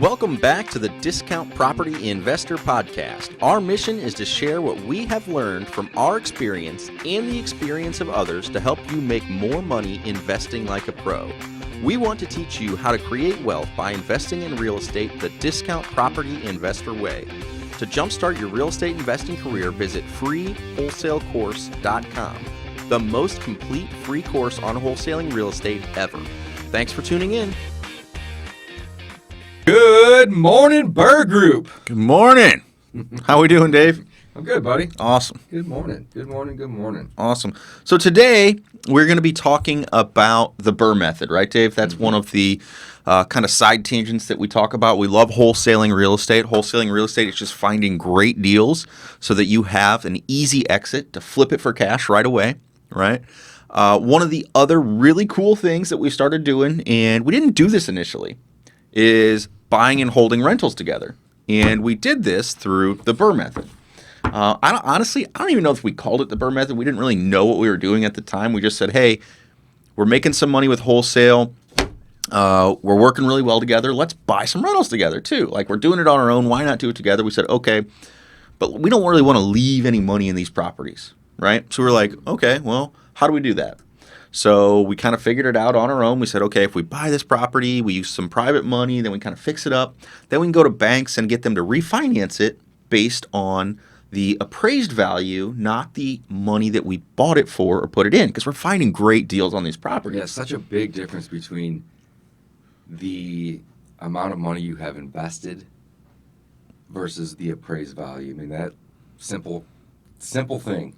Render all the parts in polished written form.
Welcome back to the Discount Property Investor Podcast. Our mission is to share what we have learned from our experience and the experience of others to help you make more money investing like a pro. We want to teach you how to create wealth by investing in real estate the Discount Property Investor way. To jumpstart your real estate investing career, visit freewholesalecourse.com, the most complete free course on wholesaling real estate ever. Thanks for tuning in. Good morning, Burr Group. Good morning. How we doing, Dave? I'm good, buddy. Awesome. Good morning. Good morning. Good morning. Awesome. So today we're going to be talking about the Burr Method, right, Dave? That's one of the kind of side tangents that we talk about. We love wholesaling real estate. Wholesaling real estate is just finding great deals so that you have an easy exit to flip it for cash right away, right? One of the other really cool things that we started doing, and we didn't do this initially, is buying and holding rentals together. And we did this through the Burr Method. I don't even know if we called it the Burr Method. We didn't really know what we were doing at the time. We just said, hey, we're making some money with wholesale. We're working really well together. Let's buy some rentals together too. Like, we're doing it on our own. Why not do it together? We said, okay, but we don't really want to leave any money in these properties, right? So we're like, okay, well, how do we do that? So we kind of figured it out on our own. We said, okay, if we buy this property, we use some private money, then we kind of fix it up. Then we can go to banks and get them to refinance it based on the appraised value, not the money that we bought it for or put it in, because we're finding great deals on these properties. Yeah, such a big difference between the amount of money you have invested versus the appraised value. I mean, that simple thing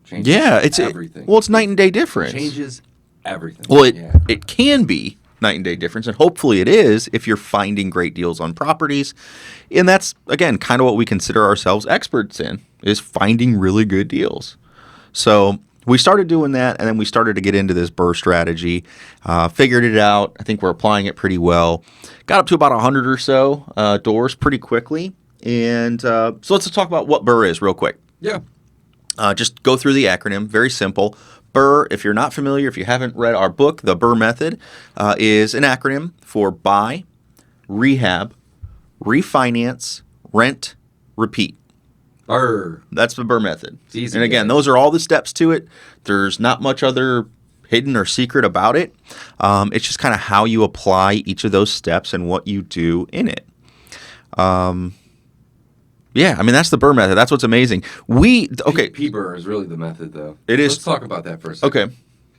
changes everything. It's night and day difference. Changes everything. Well, it can be night and day difference, and hopefully it is if you're finding great deals on properties. And that's, again, kind of what we consider ourselves experts in, is finding really good deals. So we started doing that, and then we started to get into this Burr strategy, figured it out. I think we're applying it pretty well. Got up to about 100 or so doors pretty quickly. And so let's talk about what Burr is real quick. Yeah. Just go through the acronym, very simple. BRRRR, if you're not familiar, if you haven't read our book, The Burr Method, is an acronym for buy, rehab, refinance, rent, repeat. BRRRR. That's the Burr Method. It's easy, and again, those are all the steps to it. There's not much other hidden or secret about it. It's just kind of how you apply each of those steps and what you do in it. Yeah, I mean, that's the Burr Method. That's what's amazing. PBRRR is really the method, though. It is. Let's talk about that for a second. Okay.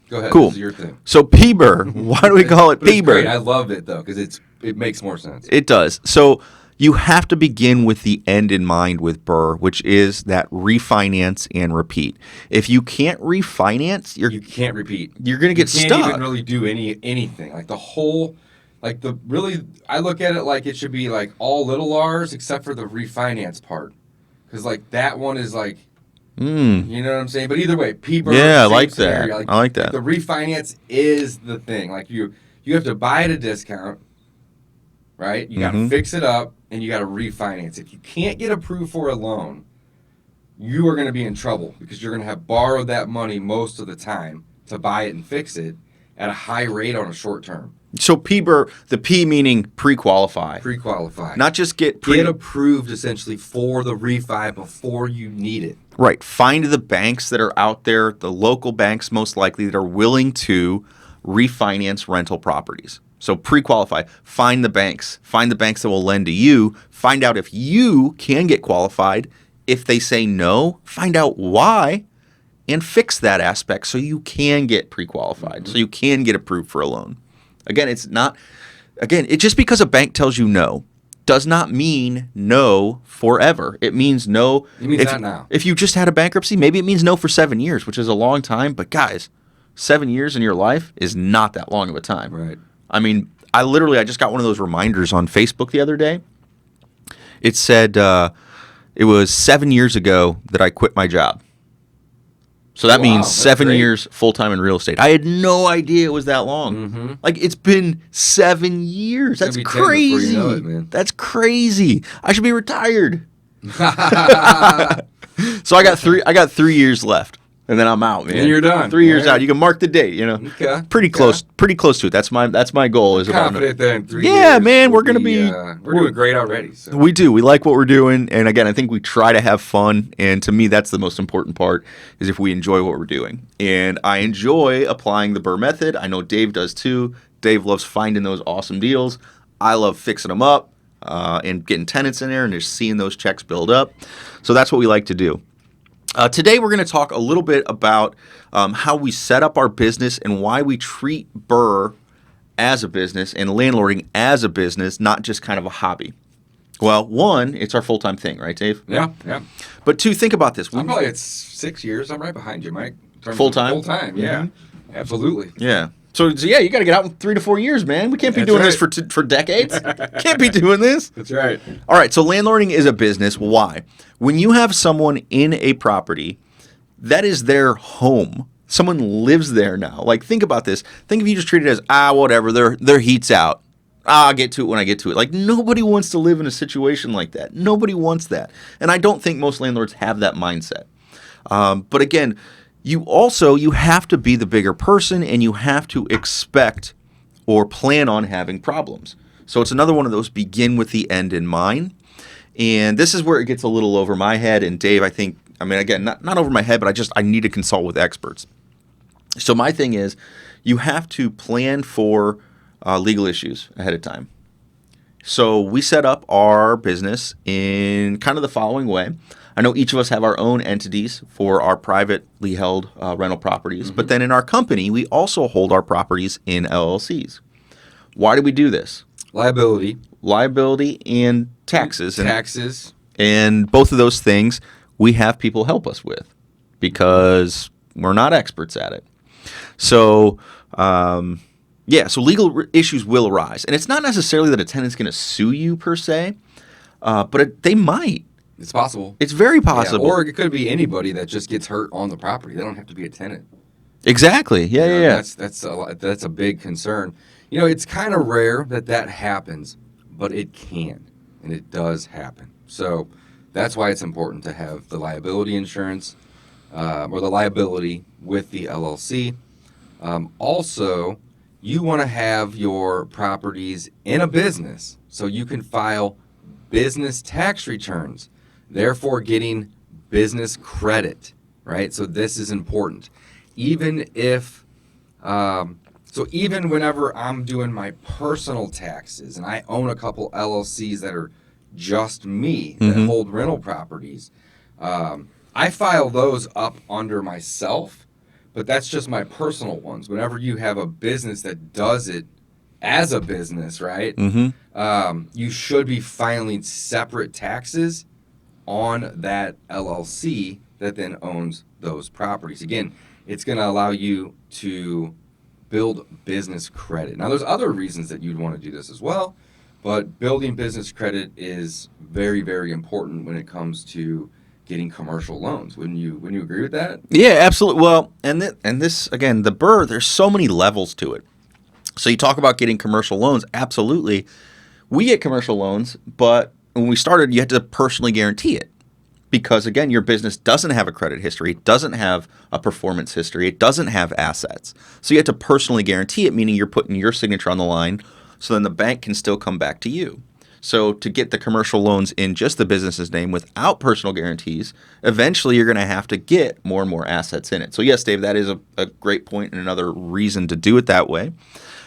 Go ahead. Cool. This is your thing. So PBRRR, why do we call it PBRRR? I love it, though, because it makes more sense. It does. So you have to begin with the end in mind with BRRRR, which is that refinance and repeat. If you can't refinance, you can't repeat. You're going to get stuck. You can't even really do anything. Like the whole... I look at it like it should be like all little R's except for the refinance part. Because like that one is like, you know what I'm saying? But either way, PBRRR. Yeah, I like that. I like that. The refinance is the thing. Like you have to buy at a discount, right? You got to fix it up and you got to refinance. If you can't get approved for a loan, you are going to be in trouble because you're going to have borrowed that money most of the time to buy it and fix it at a high rate on a short term. So PBRRR, the P meaning pre-qualify. Pre-qualify. Not just get approved essentially for the refi before you need it. Right. Find the banks that are out there, the local banks most likely, that are willing to refinance rental properties. So pre-qualify. Find the banks. Find the banks that will lend to you. Find out if you can get qualified. If they say no, find out why and fix that aspect so you can get pre-qualified, so you can get approved for a loan. Again, it just because a bank tells you no does not mean no forever. It means no. It means not now. If you just had a bankruptcy, maybe it means no for 7 years, which is a long time. But guys, 7 years in your life is not that long of a time. Right. I mean, I just got one of those reminders on Facebook the other day. It said it was 7 years ago that I quit my job. So that means 7 years full-time in real estate. I had no idea it was that long. Like, it's been 7 years. That's crazy. You know it, man. That's crazy. I should be retired. So I got 3 years left. and then I'm out, man. And you're done. 3 years Right. out. You can mark the date, Okay. Pretty close to it. That's my goal. Is about Confident that in 3 years. Yeah, man, we're gonna we're doing great already. So. We do. We like what we're doing, and again, I think we try to have fun. And to me, that's the most important part: is if we enjoy what we're doing. And I enjoy applying the Burr Method. I know Dave does too. Dave loves finding those awesome deals. I love fixing them up and getting tenants in there and just seeing those checks build up. So that's what we like to do. Today, we're going to talk a little bit about how we set up our business and why we treat Burr as a business and landlording as a business, not just kind of a hobby. Well, one, it's our full-time thing, right, Dave? Yeah. But two, think about this. I'm probably at 6 years. I'm right behind you, Mike. Full-time? Full-time, yeah. Absolutely. Yeah. So yeah, you got to get out in 3 to 4 years, man. We can't be That's doing right. this for decades. Can't be doing this. That's right. All right, so landlording is a business. Why? When you have someone in a property, that is their home. Someone lives there now. Like, think about this. Think if you just treat it as, whatever, their heat's out. I'll get to it when I get to it. Like, nobody wants to live in a situation like that. Nobody wants that. And I don't think most landlords have that mindset. But again, you have to be the bigger person, and you have to expect or plan on having problems. So it's another one of those begin with the end in mind. And this is where it gets a little over my head. And Dave, again, not over my head, but I need to consult with experts. So my thing is, you have to plan for legal issues ahead of time. So we set up our business in kind of the following way. I know each of us have our own entities for our privately held rental properties, but then in our company, we also hold our properties in LLCs. Why do we do this? Liability And taxes. Taxes. And both of those things we have people help us with because we're not experts at it. So, so legal issues will arise. And it's not necessarily that a tenant's going to sue you per se, but they might. It's possible. It's very possible. Yeah, or it could be anybody that just gets hurt on the property. They don't have to be a tenant. Exactly. Yeah. That's a big concern. It's kind of rare that happens, but it can, and it does happen. So that's why it's important to have the liability insurance or the liability with the LLC. Also, you want to have your properties in a business so you can file business tax returns, therefore getting business credit, right? So this is important. Even whenever I'm doing my personal taxes and I own a couple LLCs that are just me that hold rental properties, I file those up under myself, but that's just my personal ones. Whenever you have a business that does it as a business, right? You should be filing separate taxes on that LLC that then owns those properties. Again, it's going to allow you to build business credit. Now, there's other reasons that you'd want to do this as well, but building business credit is very, very important when it comes to getting commercial loans. Wouldn't you agree with that? Yeah, absolutely. Well, and this again, the Burr, there's so many levels to it. So you talk about getting commercial loans. Absolutely. We get commercial loans, but when we started, you had to personally guarantee it. Because, again, your business doesn't have a credit history. It doesn't have a performance history. It doesn't have assets. So you have to personally guarantee it, meaning you're putting your signature on the line so then the bank can still come back to you. So to get the commercial loans in just the business's name without personal guarantees, eventually you're going to have to get more and more assets in it. So, yes, Dave, that is a great point and another reason to do it that way.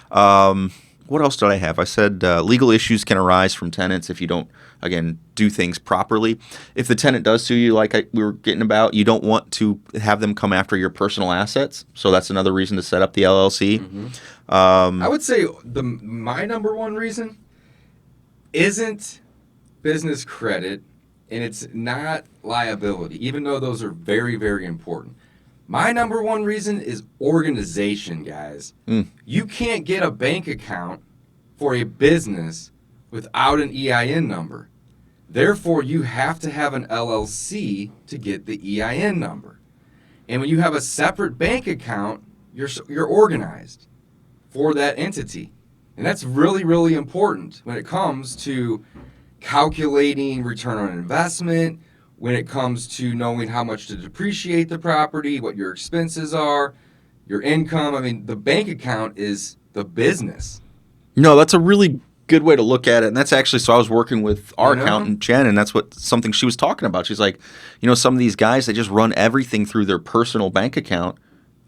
What else did I have? I said legal issues can arise from tenants if you don't, again, do things properly. If the tenant does sue you, like we were getting about, you don't want to have them come after your personal assets. So that's another reason to set up the LLC. I would say my number one reason isn't business credit, and it's not liability, even though those are very, very important. My number one reason is organization, guys. You can't get a bank account for a business without an EIN number. Therefore, you have to have an LLC to get the EIN number. And when you have a separate bank account, you're organized for that entity. And that's really, really important when it comes to calculating return on investment, when it comes to knowing how much to depreciate the property, what your expenses are, your income. I mean, the bank account is the business. No, that's a really good way to look at it. And that's actually, so I was working with our accountant, Jen, and that's something she was talking about. She's like, some of these guys, they just run everything through their personal bank account,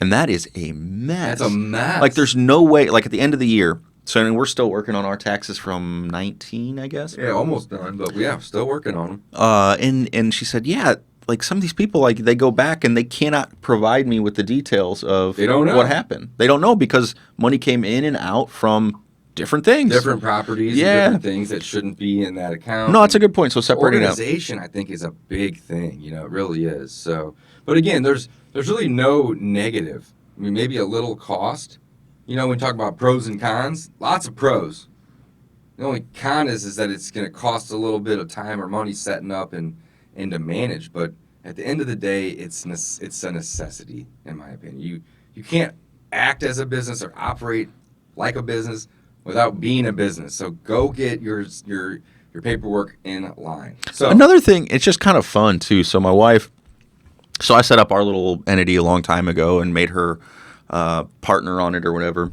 and that is a mess. That's a mess. Like, there's no way, like at the end of the year, so I mean, we're still working on our taxes from 19, I guess. Yeah, almost done, but still working on them. And she said, yeah, like some of these people, like they go back and they cannot provide me with the details of what happened. They don't know because money came in and out from different things. Different properties, and different things that shouldn't be in that account. No, that's a good point. So separating out. Organization, I think, is a big thing. It really is. So, but again, there's really no negative. I mean, maybe a little cost. When we talk about pros and cons, lots of pros. The only con is that it's going to cost a little bit of time or money setting up and to manage. But at the end of the day, it's a necessity, in my opinion. You can't act as a business or operate like a business without being a business. So go get your paperwork in line. So another thing, it's just kind of fun too. So my wife, I set up our little entity a long time ago and made her partner on it or whatever.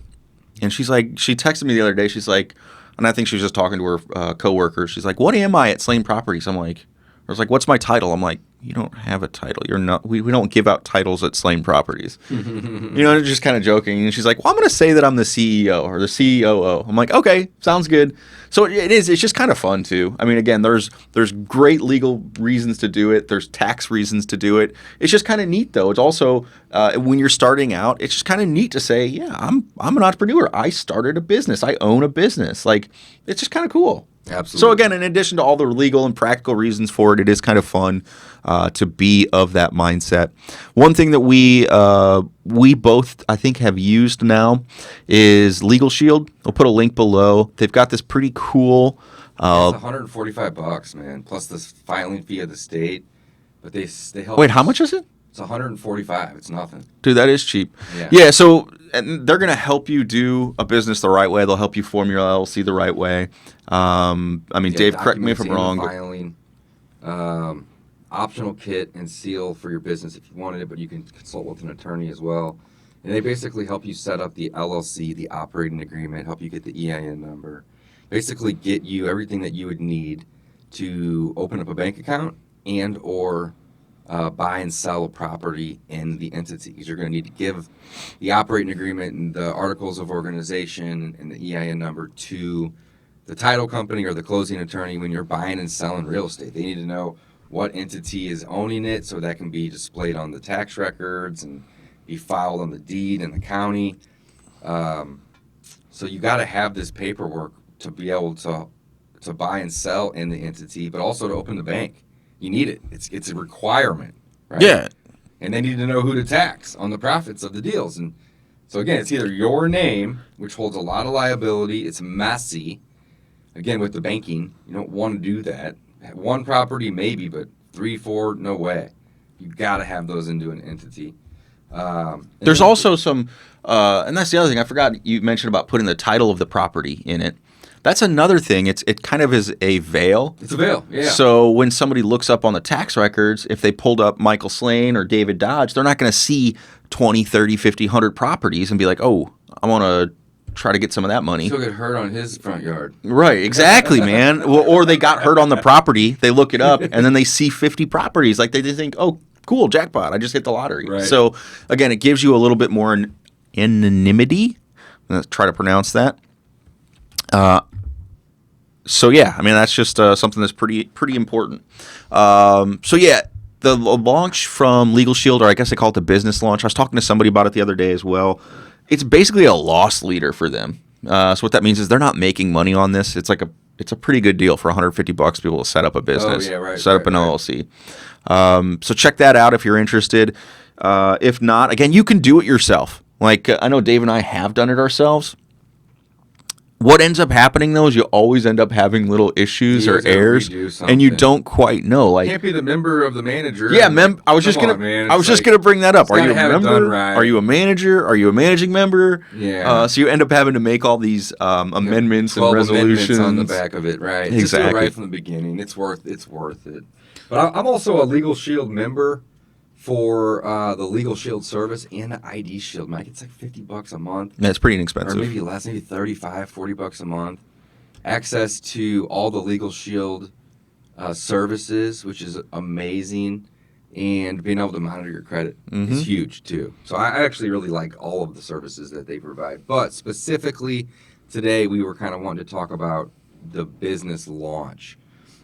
And she's like, she texted me the other day. She's like, and I think she was just talking to her coworker. She's like, "What am I at Slane Properties?" I'm like, I was like, "What's my title?" I'm like, "You don't have a title. You're not. We don't give out titles at Slane Properties." Just kind of joking. And she's like, "Well, I'm going to say that I'm the CEO or the COO." I'm like, "Okay, sounds good." So it is. It's just kind of fun too. I mean, again, there's great legal reasons to do it. There's tax reasons to do it. It's just kind of neat though. It's also when you're starting out, it's just kind of neat to say, "Yeah, I'm an entrepreneur. I started a business. I own a business." Like, it's just kind of cool. Absolutely. So again, in addition to all the legal and practical reasons for it, it is kind of fun to be of that mindset. One thing that we both, I think, have used now is Legalshield. I'll put a link below. They've got this pretty cool. It's $145, man, plus the filing fee of the state. But they help. Wait, how much is it? It's $145. It's nothing. Dude, that is cheap. Yeah. So and they're going to help you do a business the right way. They'll help you form your LLC the right way. I mean, Dave, correct me if I'm wrong. Filing, optional kit and seal for your business if you wanted it, but you can consult with an attorney as well. And they basically help you set up the LLC, the operating agreement, help you get the EIN number, basically get you everything that you would need to open up a bank account and or buy and sell a property in the entity. Because you're going to need to give the operating agreement and the articles of organization and the EIN number to the title company or the closing attorney when you're buying and selling real estate. They need to know what entity is owning it so that can be displayed on the tax records and be filed on the deed in the county. So you got to have this paperwork to be able to buy and sell in the entity, but also to open the bank. You need it. It's a requirement, right? Yeah. And they need to know who to tax on the profits of the deals. And so again, it's either your name, which holds a lot of liability. It's messy. Again, with the banking, you don't want to do that. One property maybe, but 3, 4, no way. You got to have those into an entity. There's also some, and that's the other thing. I forgot you mentioned about putting the title of the property in it. That's another thing. It kind of is a veil. It's a veil, yeah. So when somebody looks up on the tax records, if they pulled up Michael Slane or David Dodge, they're not going to see 20, 30, 50, 100 properties and be like, "Oh, I want to try to get some of that money." He'll get hurt on his front yard. Right, exactly, man. Or they got hurt on the property. They look it up, and then they see 50 properties. Like, they just think, "Oh, cool, jackpot. I just hit the lottery." Right. So, again, it gives you a little bit more anonymity. Let's try to pronounce that. So yeah, I mean, that's just something that's pretty important. So yeah, the launch from Legalshield, or I guess they call it the business launch. I was talking to somebody about it the other day as well. It's basically a loss leader for them. So what that means is they're not making money on this. It's a pretty good deal for $150 to be able to set up a business, set up an LLC. So check that out if you're interested. If not, again, you can do it yourself. Like I know Dave and I have done it ourselves. What ends up happening though is you always end up having little issues or errors, and you don't quite know. Like, you can't be the member of the manager. Yeah, I was just gonna bring that up. Are you a member? Are you a manager? Are you a managing member? Yeah. So you end up having to make all these amendments and resolutions on the back of it, right? Exactly. Just do it right from the beginning. It's worth it. But I'm also a Legalshield member for the Legalshield service and the ID Shield. Mike, it's like $50 a month. Yeah, it's pretty inexpensive. Or maybe less, maybe $40 a month. Access to all the Legalshield services, which is amazing. And being able to monitor your credit is huge, too. So I actually really like all of the services that they provide. But specifically, today we were kind of wanting to talk about the business launch,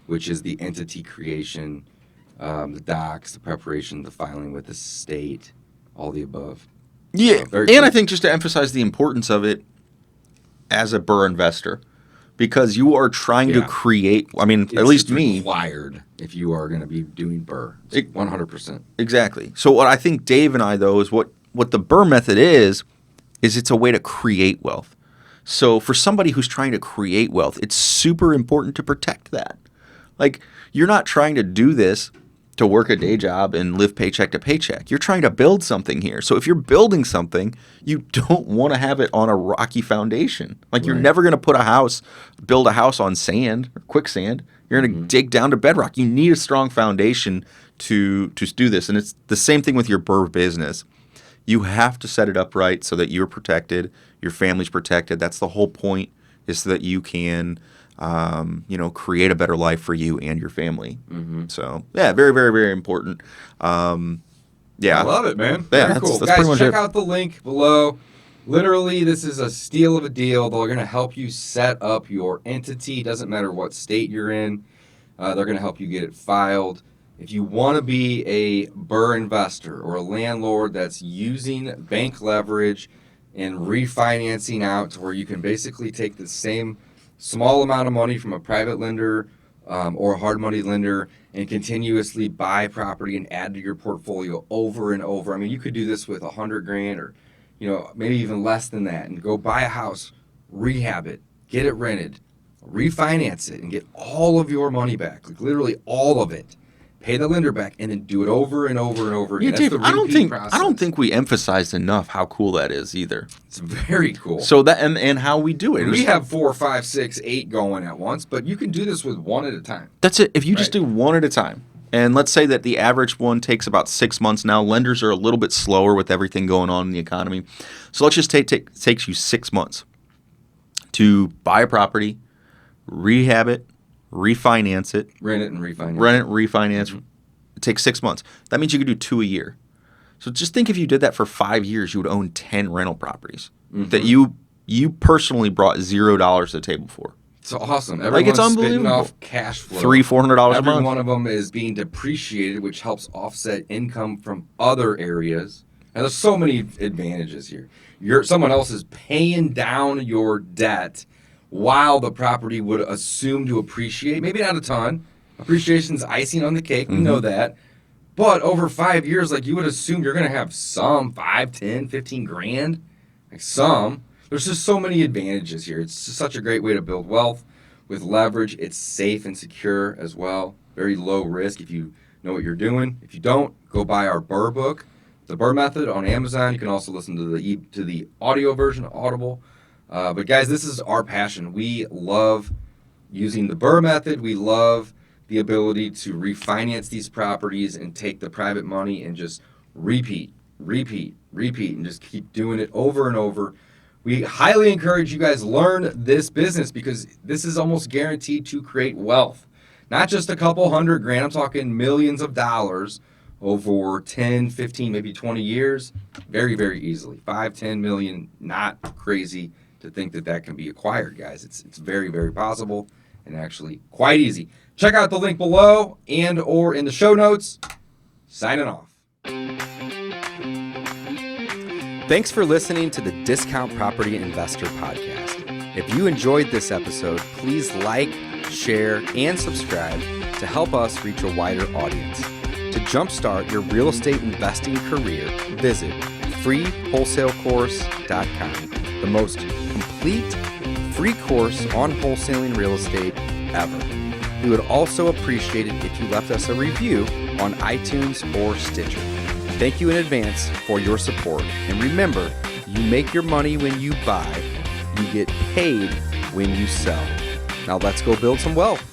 which is the entity creation, the docs, the preparation, the filing with the state, all the above. Yeah, so, and cool. I think just to emphasize the importance of it as a Burr investor, because you are trying to create, I mean, at least me. Required if you are going to be doing Burr. 100%. Exactly. So what I think Dave and I, though, is what the Burr method is it's a way to create wealth. So for somebody who's trying to create wealth, it's super important to protect that. Like, you're not trying to do this to work a day job and live paycheck to paycheck. You're trying to build something here. So if you're building something, you don't want to have it on a rocky foundation. Like, you're never going to build a house on sand or quicksand. You're going to dig down to bedrock. You need a strong foundation to do this. And it's the same thing with your Burr business. You have to set it up right so that you're protected, your family's protected. That's the whole point, is so that you can create a better life for you and your family. So, yeah, very, very, very important. Yeah. I love it, man. Yeah, very cool. That's Guys, check out the link below. Literally, this is a steal of a deal. They're going to help you set up your entity. Doesn't matter what state you're in. They're going to help you get it filed. If you want to be a Burr investor or a landlord that's using bank leverage and refinancing out to where you can basically take the same small amount of money from a private lender or a hard money lender and continuously buy property and add to your portfolio over and over. I mean, you could do this with $100,000 or, maybe even less than that, and go buy a house, rehab it, get it rented, refinance it, and get all of your money back, like literally all of it. Pay the lender back, and then do it over and over and over again. Yeah, Dave, That's the repeat process. I don't think we emphasized enough how cool that is either. It's very cool. So that and how we do it. We have 4, 5, 6, 8 going at once, but you can do this with one at a time. That's it. If you just do one at a time, and let's say that the average one takes about 6 months now. Lenders are a little bit slower with everything going on in the economy. So let's just takes you 6 months to buy a property, rehab it, refinance it. Rent it, refinance. It takes 6 months. That means you could do 2 a year. So just think if you did that for 5 years, you would own 10 rental properties that you personally brought $0 to the table for. It's awesome. Like, it's unbelievable. Spitting off cash flow. $300-$400 a month. Every one of them is being depreciated, which helps offset income from other areas. And there's so many advantages here. Someone else is paying down your debt while the property would assume to appreciate. Maybe not a ton. Appreciation's icing on the cake. We know that. But over 5 years, like, you would assume you're going to have some 5, 10, 15 grand. Like, some. There's just so many advantages here. It's just such a great way to build wealth with leverage. It's safe and secure as well. Very low risk if you know what you're doing. If you don't, go buy our Burr book, The Burr Method, on Amazon. You can also listen to the audio version, Audible. But guys, this is our passion. We love using the Burr Method. We love the ability to refinance these properties and take the private money and just repeat, and just keep doing it over and over. We highly encourage you guys learn this business because this is almost guaranteed to create wealth. Not just a couple $100,000, I'm talking millions of dollars over 10, 15, maybe 20 years. Very, very easily. 5, 10 million, not crazy to think that can be acquired, guys. It's very, very possible and actually quite easy. Check out the link below and or in the show notes. Signing off. Thanks for listening to the Discount Property Investor Podcast. If you enjoyed this episode, please like, share, and subscribe to help us reach a wider audience. To jumpstart your real estate investing career, visit freewholesalecourse.com, the most complete free course on wholesaling real estate ever. We would also appreciate it if you left us a review on iTunes or Stitcher. Thank you in advance for your support. And remember, you make your money when you buy, you get paid when you sell. Now let's go build some wealth.